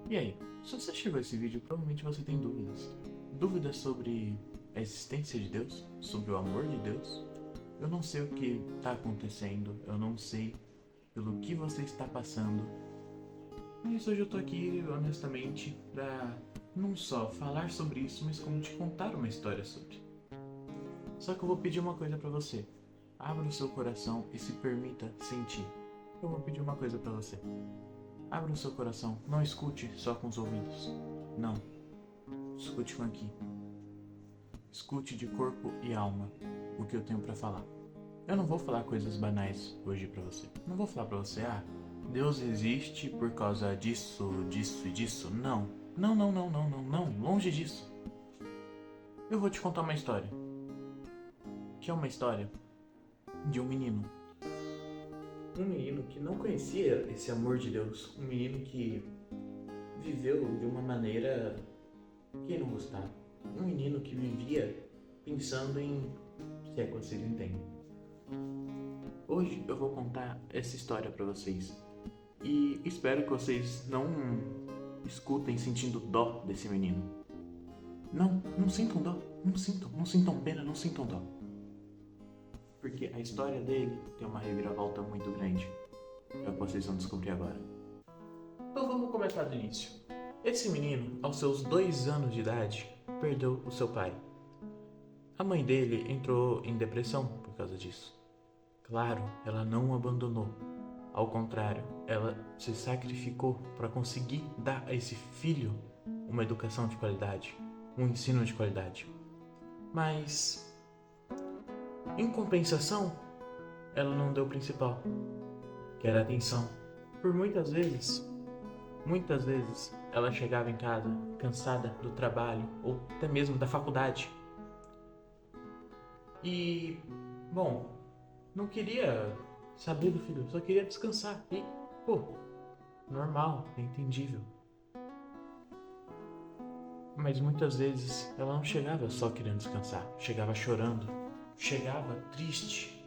E aí, se você chegou a esse vídeo, provavelmente você tem dúvidas. Dúvidas sobre a existência de Deus, sobre o amor de Deus. Eu não sei o que está acontecendo, eu não sei pelo que você está passando. Mas hoje eu tô aqui, honestamente, pra não só falar sobre isso, mas como te contar uma história sobre. Só que eu vou pedir uma coisa pra você. Abra o seu coração e se permita sentir. Eu vou pedir uma coisa pra você. Abra o seu coração, não escute só com os ouvidos. Não, escute com aqui. Escute de corpo e alma o que eu tenho pra falar. Eu não vou falar coisas banais hoje pra você. Não vou falar pra você, Deus existe por causa disso, disso e disso. Não. Não, não, não, não, não, não. Longe disso. Eu vou te contar uma história. Que é uma história de um menino. Um menino que não conhecia esse amor de Deus. Um menino que viveu de uma maneira que não gostava. Um menino que vivia pensando em, se é que vocês entendem. Hoje eu vou contar essa história pra vocês. E espero que vocês não escutem sentindo dó desse menino. Não sintam dó. Não sintam pena, não sintam dó. Porque a história dele tem uma reviravolta muito grande. É o que vocês vão descobrir agora. Então vamos começar do início. Esse menino, aos seus 2 anos de idade, perdeu o seu pai. A mãe dele entrou em depressão por causa disso. Claro, ela não o abandonou. Ao contrário, ela se sacrificou para conseguir dar a esse filho uma educação de qualidade, um ensino de qualidade. Mas, em compensação, ela não deu o principal, que era a atenção. Por muitas vezes, ela chegava em casa cansada do trabalho ou até mesmo da faculdade. E, bom, não queria saber do filho, só queria descansar. E, normal, é entendível. Mas muitas vezes ela não chegava só querendo descansar, chegava chorando, chegava triste.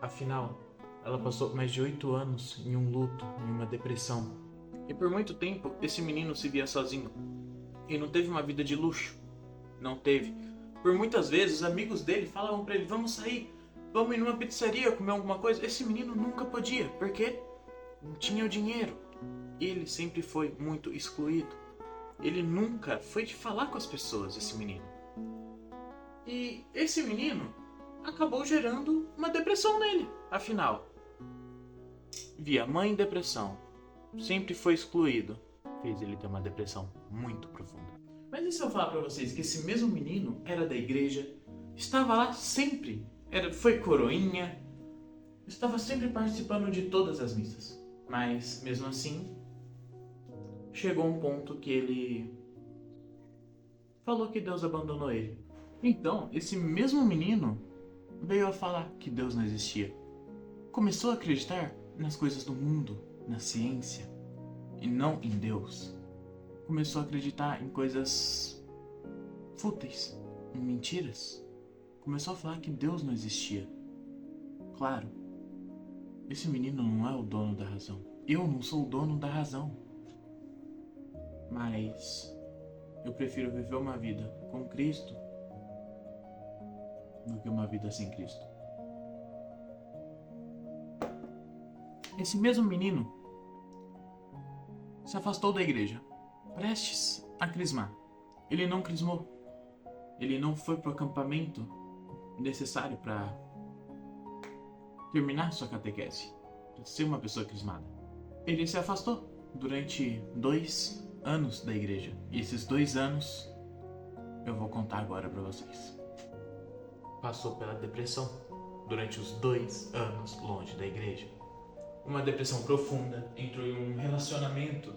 Afinal, ela passou mais de 8 anos em um luto, em uma depressão. E por muito tempo esse menino se via sozinho. E não teve uma vida de luxo. Não teve. Por muitas vezes, amigos dele falavam pra ele: vamos sair, vamos ir numa pizzaria comer alguma coisa. Esse menino nunca podia, porque não tinha o dinheiro. Ele sempre foi muito excluído. Ele nunca foi de falar com as pessoas, esse menino. E esse menino acabou gerando uma depressão nele. Afinal, via mãe em depressão, sempre foi excluído, fez ele ter uma depressão muito profunda. Mas e se eu falar pra vocês que esse mesmo menino era da igreja, estava lá sempre, foi coroinha, estava sempre participando de todas as missas. Mas, mesmo assim, chegou um ponto que ele falou que Deus abandonou ele. Então, esse mesmo menino veio a falar que Deus não existia. Começou a acreditar nas coisas do mundo, na ciência, e não em Deus. Começou a acreditar em coisas fúteis, em mentiras. Começou a falar que Deus não existia. Claro, esse menino não é o dono da razão. Eu não sou o dono da razão. Mas eu prefiro viver uma vida com Cristo do que uma vida sem Cristo. Esse mesmo menino se afastou da igreja, prestes a crismar. Ele não crismou. Ele não foi pro acampamento necessário para terminar sua catequese, para ser uma pessoa crismada. Ele se afastou durante 2 anos da igreja. E esses 2 anos eu vou contar agora para vocês. Passou pela depressão durante os 2 anos longe da igreja. Uma depressão profunda, entrou em um relacionamento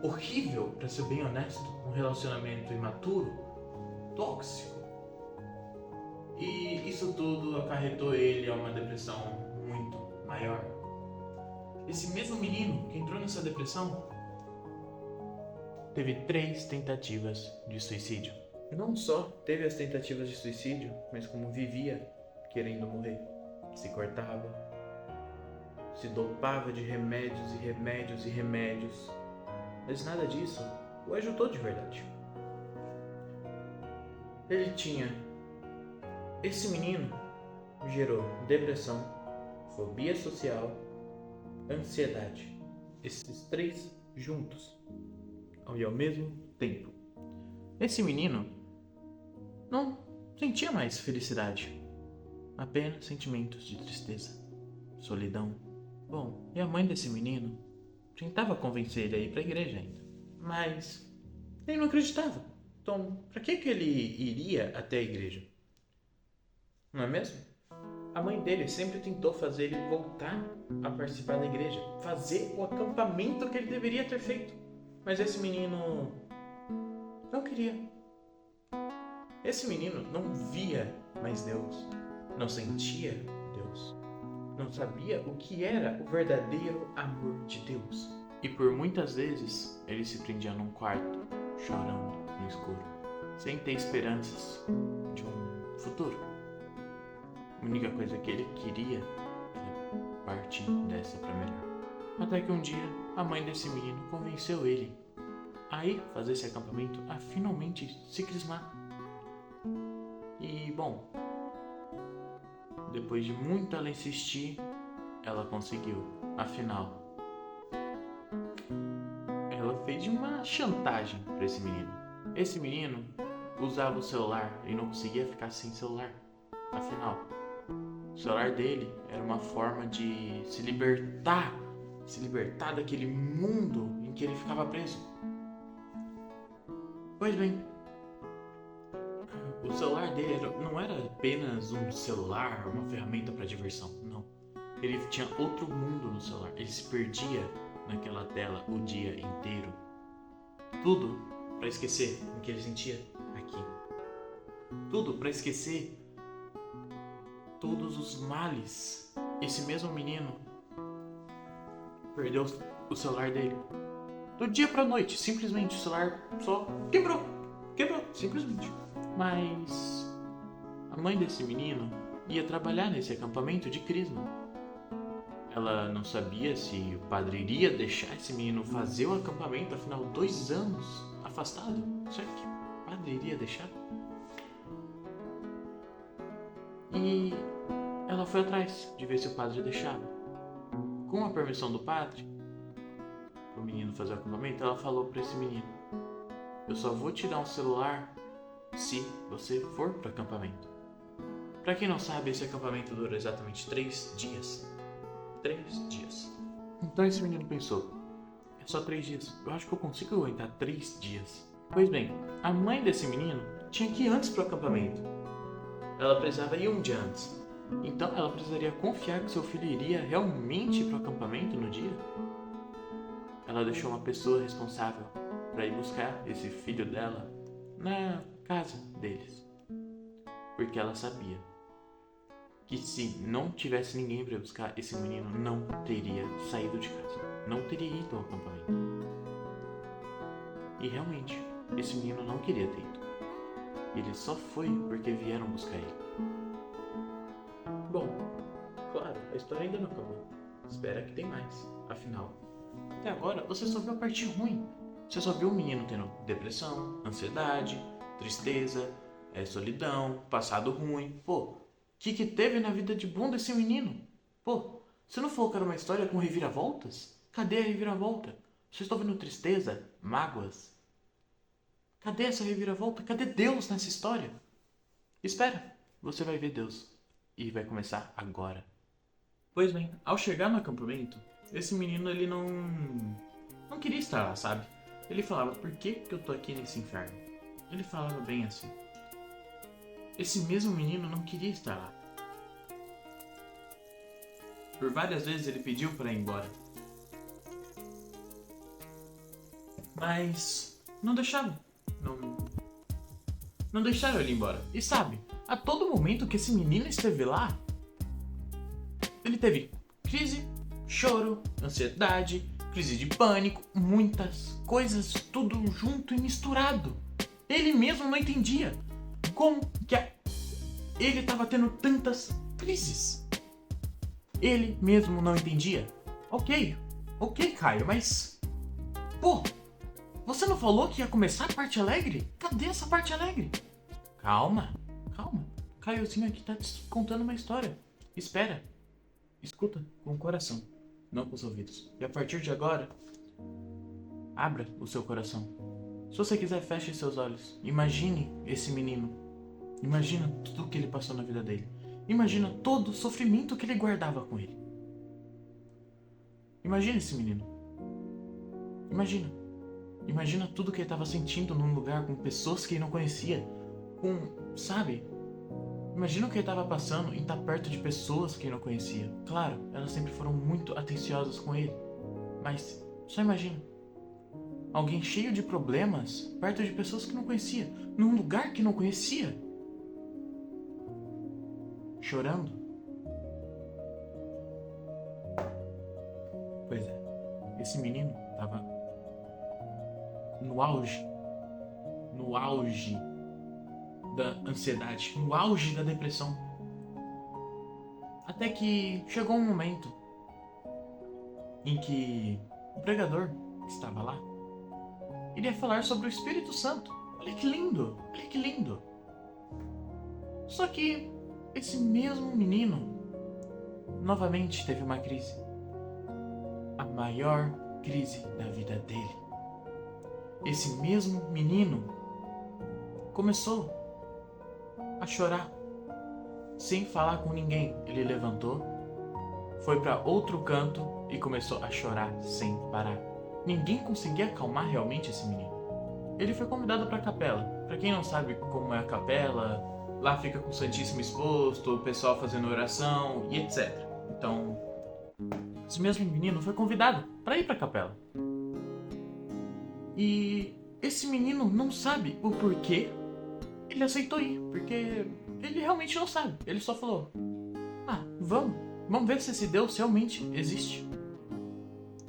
horrível, para ser bem honesto, um relacionamento imaturo, tóxico. E isso tudo acarretou ele a uma depressão muito maior. Esse mesmo menino que entrou nessa depressão teve 3 tentativas de suicídio. Não só teve as tentativas de suicídio, mas como vivia querendo morrer. Se cortava, se dopava de remédios e remédios e remédios, mas nada disso o ajudou de verdade. Ele tinha... Esse menino gerou depressão, fobia social, ansiedade. Esses três juntos e ao mesmo tempo. Esse menino não sentia mais felicidade, apenas sentimentos de tristeza, solidão. Bom, e a mãe desse menino tentava convencer ele a ir para a igreja ainda, mas ele não acreditava. Então, para que ele iria até a igreja? Não é mesmo? A mãe dele sempre tentou fazer ele voltar a participar da igreja, fazer o acampamento que ele deveria ter feito. Mas esse menino não queria. Esse menino não via mais Deus, não sentia Deus, não sabia o que era o verdadeiro amor de Deus. E por muitas vezes ele se prendia num quarto, chorando no escuro, sem ter esperanças de um futuro. A única coisa que ele queria era partir dessa para melhor. Até que um dia a mãe desse menino convenceu ele a ir fazer esse acampamento, a finalmente se crismar. E bom, depois de muito ela insistir, ela conseguiu. Afinal, ela fez uma chantagem para esse menino. Esse menino usava o celular e não conseguia ficar sem celular. Afinal, o celular dele era uma forma de se libertar daquele mundo em que ele ficava preso. Pois bem, o celular dele não era apenas um celular, uma ferramenta para diversão, não. Ele tinha outro mundo no celular, ele se perdia naquela tela o dia inteiro. Tudo para esquecer o que ele sentia aqui. Tudo para esquecer todos os males. Esse mesmo menino perdeu o celular dele. Do dia pra noite, simplesmente o celular só quebrou, simplesmente. Mas a mãe desse menino ia trabalhar nesse acampamento de crisma. Ela não sabia se o padre iria deixar esse menino fazer o acampamento, afinal 2 anos afastado. Será que o padre iria deixar? E ela foi atrás de ver se o padre deixava. Com a permissão do padre, o menino fazer o acampamento, ela falou para esse menino: eu só vou te dar um celular se você for para o acampamento. Para quem não sabe, esse acampamento dura exatamente 3 dias. 3 dias. Então esse menino pensou: é só 3 dias, eu acho que eu consigo aguentar 3 dias. Pois bem, a mãe desse menino tinha que ir antes para o acampamento. Ela precisava ir um dia antes. Então ela precisaria confiar que seu filho iria realmente para o acampamento no dia. Ela deixou uma pessoa responsável para ir buscar esse filho dela na casa deles. Porque ela sabia que se não tivesse ninguém para buscar, esse menino não teria saído de casa, não teria ido ao acampamento. E realmente, esse menino não queria ter ido. Ele só foi porque vieram buscar ele. Bom, claro, a história ainda não acabou. Espera que tem mais. Afinal, até agora você só viu a parte ruim. Você só viu o menino tendo depressão, ansiedade, tristeza, solidão, passado ruim. Pô, o que teve na vida de bom desse menino? Pô, você não falou que era uma história com reviravoltas? Cadê a reviravolta? Vocês estão vendo tristeza, mágoas? Cadê essa reviravolta? Cadê Deus nessa história? Espera, você vai ver Deus. E vai começar agora. Pois bem, ao chegar no acampamento, esse menino ele não queria estar lá, sabe? Ele falava: por que eu tô aqui nesse inferno? Ele falava bem assim. Esse mesmo menino não queria estar lá. Por várias vezes ele pediu para ir embora. Mas não deixaram. Não deixaram ele ir embora. E sabe, a todo momento que esse menino esteve lá, ele teve crise, choro, ansiedade, crise de pânico, muitas coisas, tudo junto e misturado. Ele mesmo não entendia como que ele estava tendo tantas crises. Ele mesmo não entendia. Ok, Caio, mas... Pô, Você não falou que ia começar a parte alegre? Cadê essa parte alegre? Calma, calma. Caiozinho aqui tá te contando uma história. Espera. Escuta com o coração, não com os ouvidos. E a partir de agora, abra o seu coração. Se você quiser, feche seus olhos. Imagine esse menino. Imagina tudo o que ele passou na vida dele. Imagina todo o sofrimento que ele guardava com ele. Imagina esse menino. Imagina. Imagina tudo que ele estava sentindo num lugar com pessoas que ele não conhecia. Sabe? Imagina o que ele estava passando em estar perto de pessoas que ele não conhecia. Claro, elas sempre foram muito atenciosas com ele. Mas, só imagina. Alguém cheio de problemas perto de pessoas que não conhecia. Num lugar que não conhecia. Chorando. Pois é, esse menino estava no auge da ansiedade, no auge da depressão. Até que chegou um momento em que o pregador que estava lá iria falar sobre o Espírito Santo. Olha que lindo, olha que lindo. Só que esse mesmo menino novamente teve uma crise. A maior crise da vida dele. Esse mesmo menino começou a chorar sem falar com ninguém. Ele levantou, foi para outro canto e começou a chorar sem parar. Ninguém conseguia acalmar realmente esse menino. Ele foi convidado para a capela. Para quem não sabe como é a capela, lá fica com o Santíssimo exposto, o pessoal fazendo oração e etc. Então, esse mesmo menino foi convidado para ir para a capela. E esse menino não sabe o porquê ele aceitou ir, porque ele realmente não sabe. Ele só falou: vamos ver se esse Deus realmente existe.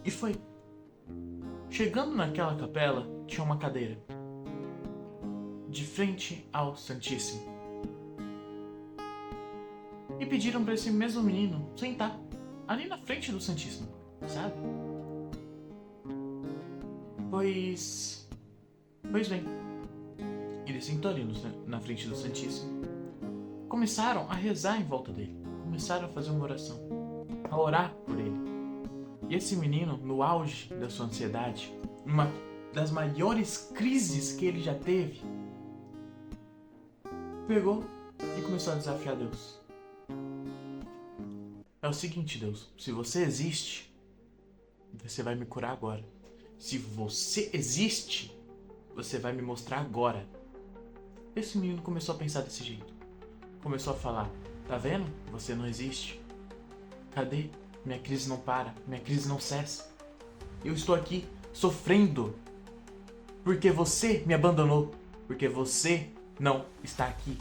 E foi. Chegando naquela capela, tinha uma cadeira de frente ao Santíssimo. E pediram para esse mesmo menino sentar ali na frente do Santíssimo, sabe? Pois bem, ele sentou ali na frente do Santíssimo. Começaram a rezar em volta dele. Começaram a fazer uma oração, a orar por ele. E esse menino, no auge da sua ansiedade, uma das maiores crises que ele já teve, pegou e começou a desafiar Deus. É o seguinte, Deus, se você existe, você vai me curar agora. Se você existe, você vai me mostrar agora. Esse menino começou a pensar desse jeito. Começou a falar: tá vendo? Você não existe. Cadê? Minha crise não para. Minha crise não cessa. Eu estou aqui sofrendo porque você me abandonou. Porque você não está aqui.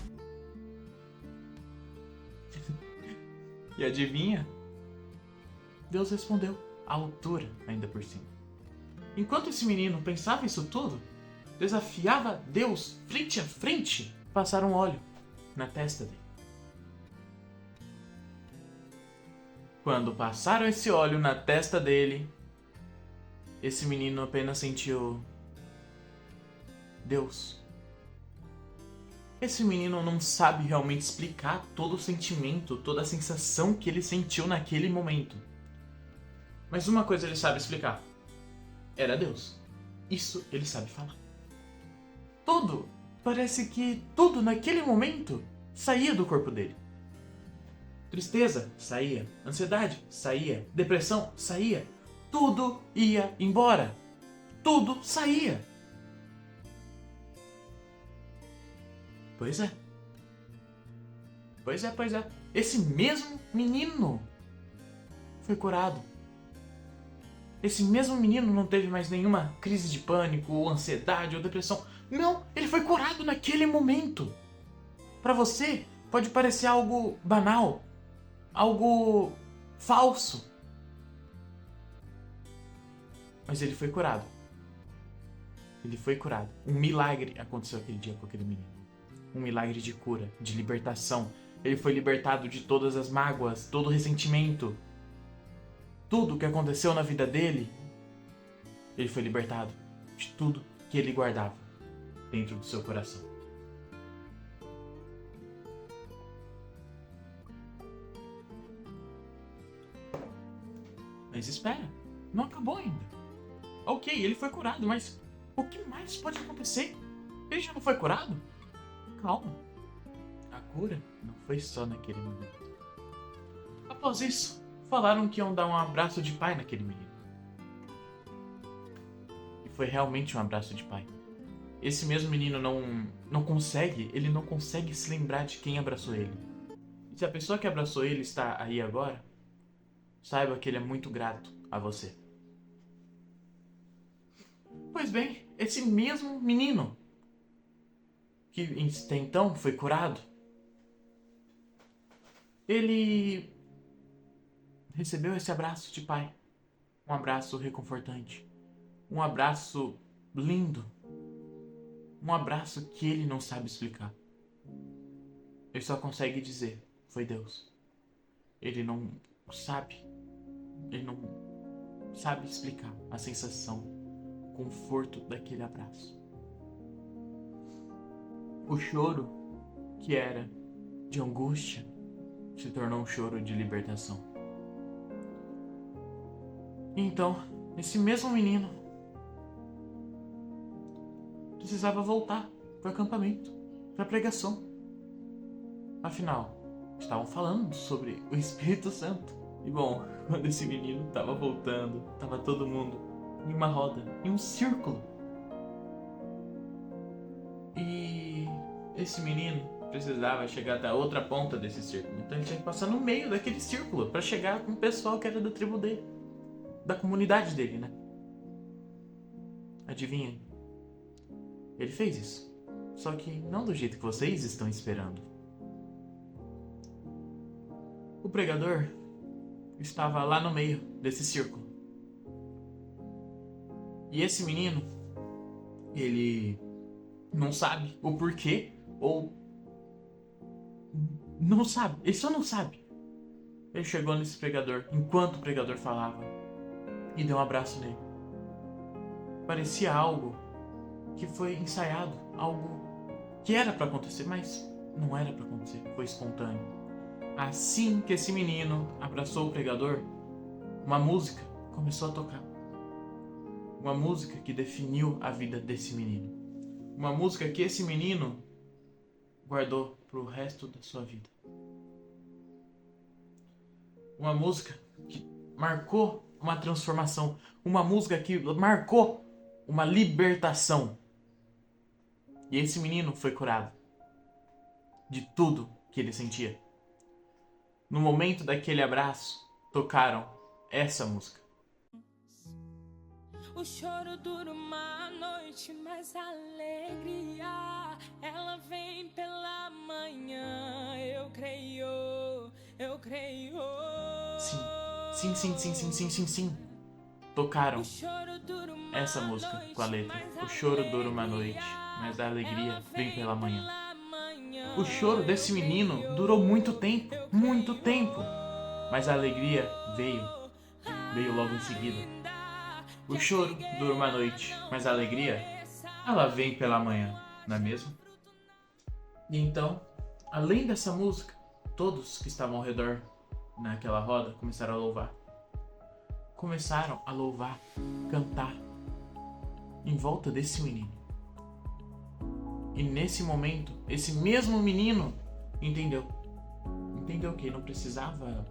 E adivinha? Deus respondeu à altura, ainda por cima. Enquanto esse menino pensava isso tudo, desafiava Deus frente a frente, passaram óleo na testa dele. Quando passaram esse óleo na testa dele, esse menino apenas sentiu Deus. Esse menino não sabe realmente explicar todo o sentimento, toda a sensação que ele sentiu naquele momento. Mas uma coisa ele sabe explicar. Era Deus. Isso ele sabe falar. Parece que tudo naquele momento saía do corpo dele. Tristeza saía, ansiedade saía, depressão saía. Tudo ia embora. Tudo saía. Pois é. Esse mesmo menino foi curado. Esse mesmo menino não teve mais nenhuma crise de pânico, ou ansiedade, ou depressão. Não, ele foi curado naquele momento. Para você, pode parecer algo banal, algo falso. Mas ele foi curado. Ele foi curado. Um milagre aconteceu aquele dia com aquele menino. Um milagre de cura, de libertação. Ele foi libertado de todas as mágoas, todo o ressentimento. Tudo o que aconteceu na vida dele, ele foi libertado. de tudo que ele guardava dentro do seu coração. Mas espera, não acabou ainda. Ok, ele foi curado, mas o que mais pode acontecer? Ele já não foi curado? Calma. A cura não foi só naquele momento. Após isso, falaram que iam dar um abraço de pai naquele menino. E foi realmente um abraço de pai. Esse mesmo menino não consegue se lembrar de quem abraçou ele. E se a pessoa que abraçou ele está aí agora, saiba que ele é muito grato a você. Pois bem, esse mesmo menino que até então foi curado, ele recebeu esse abraço de pai. Um abraço reconfortante. Um abraço lindo. Um abraço que ele não sabe explicar. Ele só consegue dizer, foi Deus. Ele não sabe explicar a sensação, o conforto daquele abraço. O choro que era de angústia se tornou um choro de libertação. Então, esse mesmo menino precisava voltar para o acampamento, para a pregação. Afinal, estavam falando sobre o Espírito Santo. E bom, quando esse menino estava voltando, estava todo mundo em uma roda, em um círculo. E esse menino precisava chegar até a outra ponta desse círculo. Então ele tinha que passar no meio daquele círculo para chegar com o pessoal que era da tribo dele, da comunidade dele, né? Adivinha? Ele fez isso. Só que não do jeito que vocês estão esperando. O pregador estava lá no meio desse círculo. E esse menino, ele não sabe o porquê, ou não sabe, ele só não sabe. Ele chegou nesse pregador enquanto o pregador falava e deu um abraço nele. Parecia algo que foi ensaiado, algo que era para acontecer, mas não era para acontecer, foi espontâneo. Assim que esse menino abraçou o pregador, uma música começou a tocar. Uma música que definiu a vida desse menino. Uma música que esse menino guardou pro resto da sua vida. Uma música que marcou uma transformação. Uma música que marcou uma libertação. E esse menino foi curado de tudo que ele sentia. No momento daquele abraço, tocaram essa música. O choro dura uma noite, mas a alegria, ela vem pela manhã. Eu creio, eu creio. Sim. Tocaram essa música com a letra. O choro dura uma noite, mas a alegria vem pela manhã. O choro desse menino durou muito tempo, mas a alegria veio logo em seguida. O choro dura uma noite, mas a alegria, ela vem pela manhã, não é mesmo? E então, além dessa música, todos que estavam ao redor naquela roda começaram a louvar. Começaram a louvar, cantar, em volta desse menino. E nesse momento, esse mesmo menino entendeu que não precisava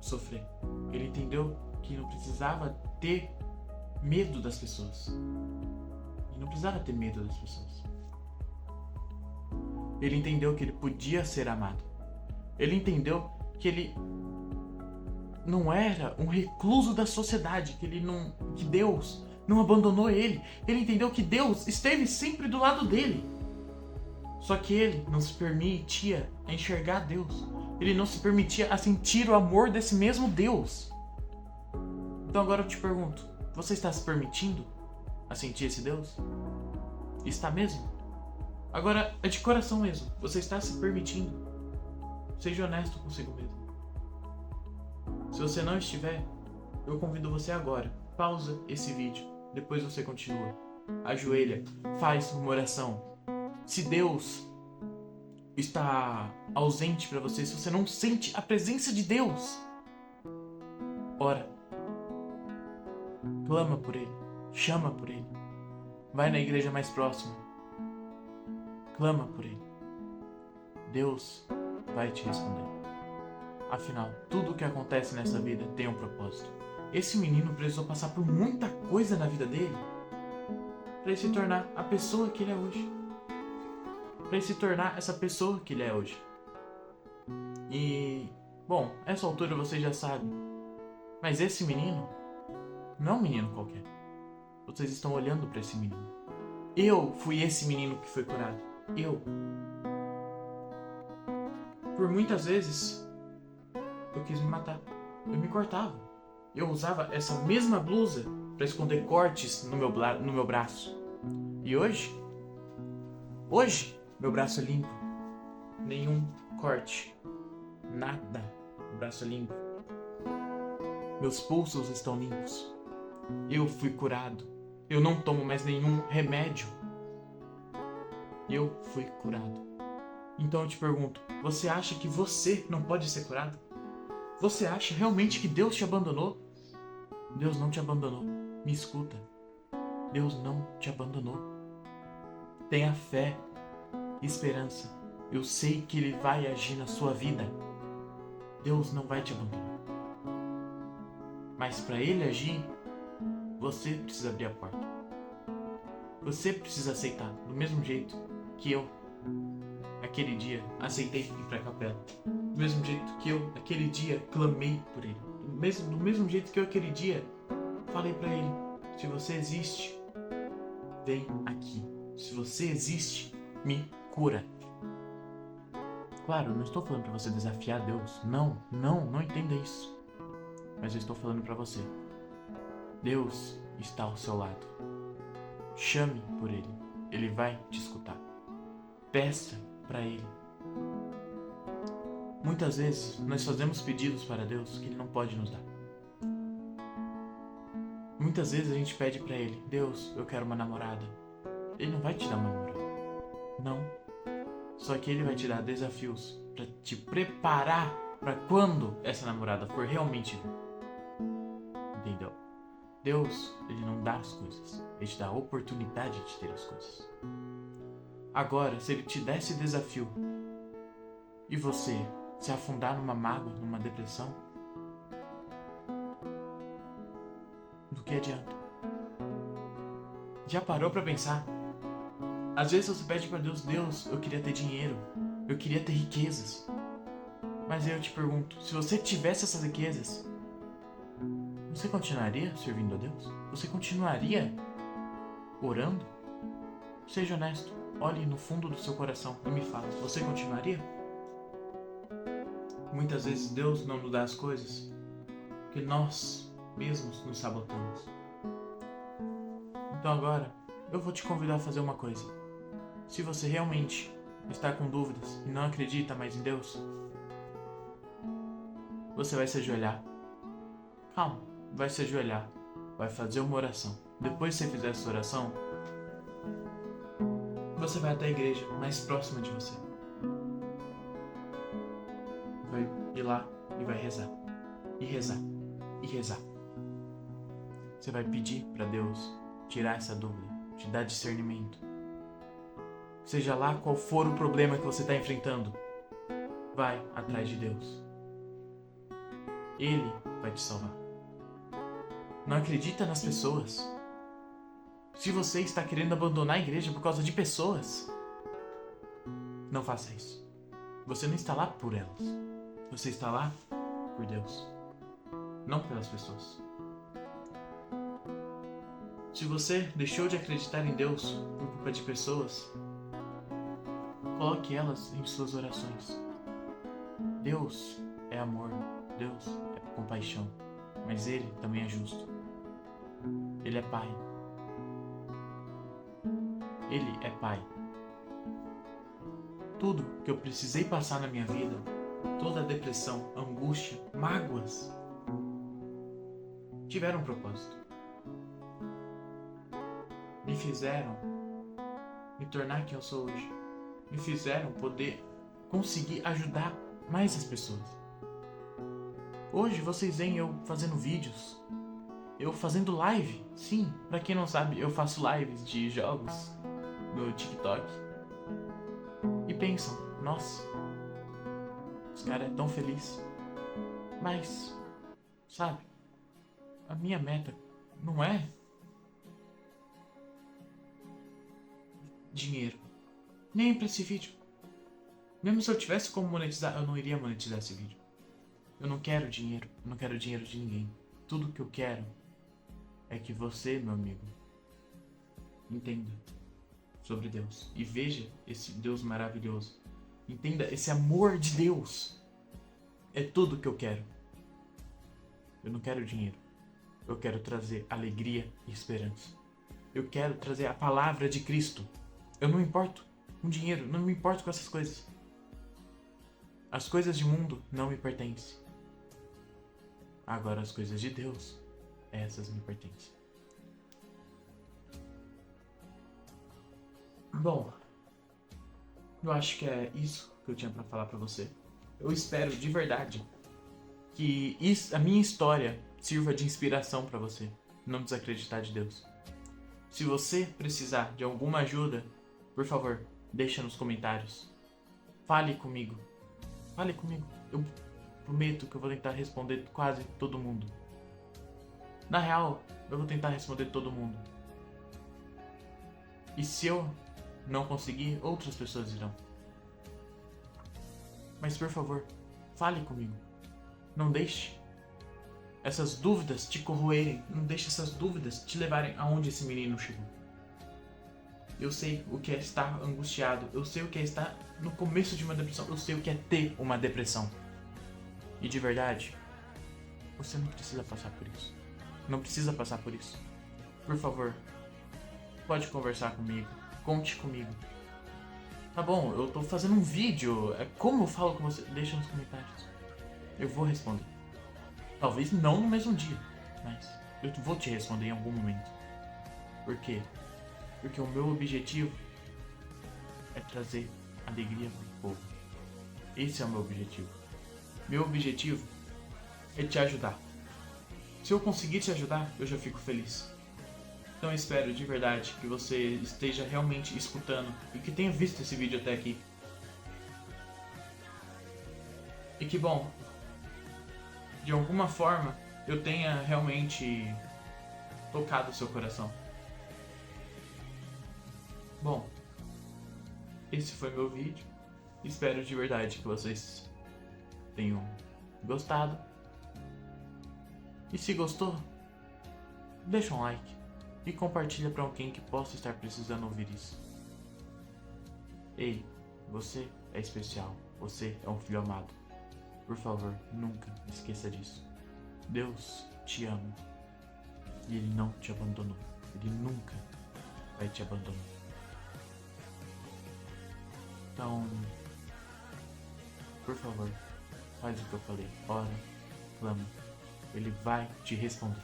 sofrer. Ele entendeu que não precisava ter medo das pessoas. Ele não precisava ter medo das pessoas. Ele entendeu que ele podia ser amado. Ele entendeu que ele não era um recluso da sociedade, que Deus não abandonou ele. Ele entendeu que Deus esteve sempre do lado dele. Só que ele não se permitia a enxergar Deus. Ele não se permitia a sentir o amor desse mesmo Deus. Então agora eu te pergunto, você está se permitindo a sentir esse Deus? Está mesmo? Agora é de coração mesmo, você está se permitindo? Seja honesto consigo mesmo. Se você não estiver, eu convido você agora, pausa esse vídeo Depois você continua. Ajoelha, faz uma oração. Se Deus está ausente para você, se você não sente a presença de Deus, ora. Clama por Ele, chama por Ele. Vai na igreja mais próxima. Clama por Ele. Deus vai te responder. Afinal, tudo o que acontece nessa vida tem um propósito. Esse menino precisou passar por muita coisa na vida dele para ele se tornar a pessoa que ele é hoje. Para ele se tornar essa pessoa que ele é hoje. E, bom, essa altura você já sabe. Mas esse menino não é um menino qualquer. Vocês estão olhando para esse menino. Eu fui esse menino que foi curado. Eu. Por muitas vezes, eu quis me matar. Eu me cortava. Eu usava essa mesma blusa para esconder cortes no meu braço. E hoje, meu braço é limpo. Nenhum corte. Nada. O braço é limpo. Meus pulsos estão limpos. Eu fui curado. Eu não tomo mais nenhum remédio. Eu fui curado. Então eu te pergunto, você acha que você não pode ser curado? Você acha realmente que Deus te abandonou? Deus não te abandonou. Me escuta. Deus não te abandonou. Tenha fé, esperança. Eu sei que Ele vai agir na sua vida. Deus não vai te abandonar. Mas para Ele agir, você precisa abrir a porta. Você precisa aceitar, do mesmo jeito que eu, aquele dia, aceitei ir para a capela. Do mesmo jeito que eu, aquele dia, clamei por Ele. Do mesmo jeito que eu, aquele dia, falei para Ele: se você existe, vem aqui. Se você existe, me cura. Claro, eu não estou falando para você desafiar Deus. Não entenda isso. Mas eu estou falando para você. Deus está ao seu lado. Chame por Ele. Ele vai te escutar. Peça para Ele. Muitas vezes nós fazemos pedidos para Deus que Ele não pode nos dar. Muitas vezes a gente pede para Ele: Deus, eu quero uma namorada. Ele não vai te dar uma namorada. Não. Só que Ele vai te dar desafios para te preparar para quando essa namorada for realmente vir. Entendeu? Deus, Ele não dá as coisas. Ele te dá a oportunidade de ter as coisas. Agora, se Ele te der esse desafio e você se afundar numa mágoa, numa depressão, do que adianta? Já parou para pensar? Às vezes você pede para Deus: Deus, eu queria ter dinheiro, eu queria ter riquezas. Mas aí eu te pergunto, se você tivesse essas riquezas, você continuaria servindo a Deus? Você continuaria orando? Seja honesto, olhe no fundo do seu coração e me fala, você continuaria? Muitas vezes Deus não nos dá as coisas porque nós mesmos nos sabotamos. Então agora, eu vou te convidar a fazer uma coisa. Se você realmente está com dúvidas e não acredita mais em Deus, você vai se ajoelhar. Calma, vai se ajoelhar, vai fazer uma oração. Depois que você fizer essa oração, você vai até a igreja mais próxima de você. Vai ir lá e vai rezar. E rezar. E rezar. Você vai pedir para Deus tirar essa dúvida, te dar discernimento. Seja lá qual for o problema que você está enfrentando, vai atrás de Deus. Ele vai te salvar. Não acredita nas pessoas. Se você está querendo abandonar a igreja por causa de pessoas, não faça isso. Você não está lá por elas. Você está lá por Deus, não pelas pessoas. Se você deixou de acreditar em Deus por culpa de pessoas, coloque elas em suas orações. Deus é amor, Deus é compaixão, mas Ele também é justo. Ele é Pai. Ele é Pai. Tudo que eu precisei passar na minha vida, toda a depressão, angústia, mágoas, tiveram um propósito. me fizeram me tornar quem eu sou hoje. Me fizeram poder conseguir ajudar mais as pessoas. Hoje vocês veem eu fazendo vídeos, eu fazendo live. Sim, pra quem não sabe, eu faço lives de jogos no TikTok. E pensam, nossa, esse cara é tão feliz. Mas, sabe, a minha meta não é dinheiro. Nem pra esse vídeo. Mesmo se eu tivesse como monetizar, eu não iria monetizar esse vídeo. Eu não quero dinheiro. Eu não quero dinheiro de ninguém. Tudo que eu quero é que você, meu amigo, entenda sobre Deus. E veja esse Deus maravilhoso. Entenda esse amor de Deus. É tudo que eu quero. Eu não quero dinheiro. Eu quero trazer alegria e esperança. Eu quero trazer a palavra de Cristo. Eu não me importo com dinheiro, não me importo com essas coisas. As coisas de mundo não me pertencem. Agora as coisas de Deus, essas me pertencem. Bom, eu acho que é isso que eu tinha pra falar pra você. Eu espero de verdade que a minha história sirva de inspiração pra você. Não desacreditar de Deus. Se você precisar de alguma ajuda, por favor, deixa nos comentários. Fale comigo. Fale comigo. Eu prometo que eu vou tentar responder quase todo mundo. Na real, eu vou tentar responder todo mundo. E se eu não conseguir, outras pessoas irão. Mas por favor, fale comigo. Não deixe essas dúvidas te corroerem. Não deixe essas dúvidas te levarem aonde esse menino chegou. Eu sei o que é estar angustiado. Eu sei o que é estar no começo de uma depressão. Eu sei o que é ter uma depressão. E de verdade, você não precisa passar por isso. Não precisa passar por isso. Por favor, pode conversar comigo. Conte comigo. Tá bom, eu tô fazendo um vídeo. Como eu falo com você? Deixa nos comentários. Eu vou responder. Talvez não no mesmo dia, mas eu vou te responder em algum momento. Por quê? Porque o meu objetivo é trazer alegria pro povo. Esse é o meu objetivo. Meu objetivo é te ajudar. Se eu conseguir te ajudar, eu já fico feliz. Então eu espero de verdade que você esteja realmente escutando e que tenha visto esse vídeo até aqui. E que bom, de alguma forma eu tenha realmente tocado o seu coração. Bom, esse foi meu vídeo. Espero de verdade que vocês tenham gostado. E se gostou, deixa um like e compartilha para alguém que possa estar precisando ouvir isso. Ei, você é especial. Você é um filho amado. Por favor, nunca esqueça disso. Deus te ama. E Ele não te abandonou. Ele nunca vai te abandonar. Então, por favor, faz o que eu falei. Ora, clama. Ele vai te responder.